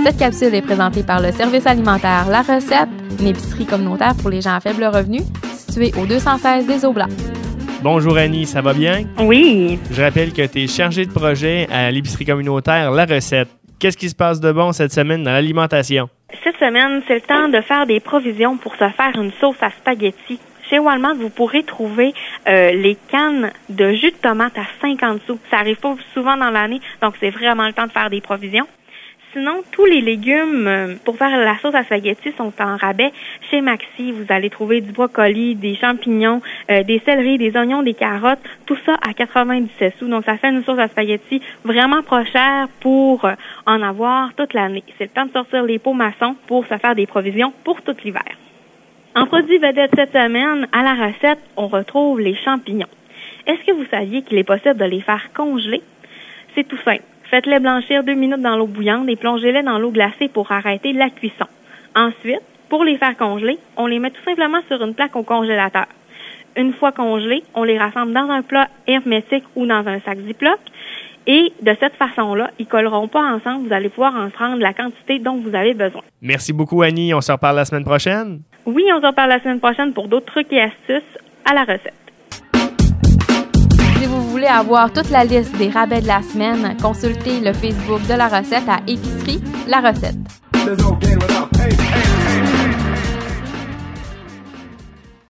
Cette capsule est présentée par le service alimentaire La Recette, une épicerie communautaire pour les gens à faible revenu, située au 216 des Eaux-Blancs. Bonjour Annie, ça va bien? Oui. Je rappelle que tu es chargée de projet à l'épicerie communautaire La Recette. Qu'est-ce qui se passe de bon cette semaine dans l'alimentation? Cette semaine, c'est le temps de faire des provisions pour se faire une sauce à spaghetti. Chez Walmart, vous pourrez trouver les cannes de jus de tomate à 50 sous. Ça arrive pas souvent dans l'année, donc c'est vraiment le temps de faire des provisions. Sinon, tous les légumes pour faire la sauce à spaghetti sont en rabais. Chez Maxi, vous allez trouver du brocoli, des champignons, des céleris, des oignons, des carottes, tout ça à 97 sous. Donc, ça fait une sauce à spaghetti vraiment pas chère pour en avoir toute l'année. C'est le temps de sortir les pots maçons pour se faire des provisions pour tout l'hiver. En produit vedette cette semaine, à la recette, on retrouve les champignons. Est-ce que vous saviez qu'il est possible de les faire congeler? C'est tout simple. Faites-les blanchir 2 minutes dans l'eau bouillante et plongez-les dans l'eau glacée pour arrêter la cuisson. Ensuite, pour les faire congeler, on les met tout simplement sur une plaque au congélateur. Une fois congelés, on les rassemble dans un plat hermétique ou dans un sac Ziploc. Et de cette façon-là, ils ne colleront pas ensemble. Vous allez pouvoir en prendre la quantité dont vous avez besoin. Merci beaucoup Annie, on se reparle la semaine prochaine? Oui, on se reparle la semaine prochaine pour d'autres trucs et astuces à la recette. Si vous voulez avoir toute la liste des rabais de la semaine, consultez le Facebook de La Recette à Épicerie La Recette.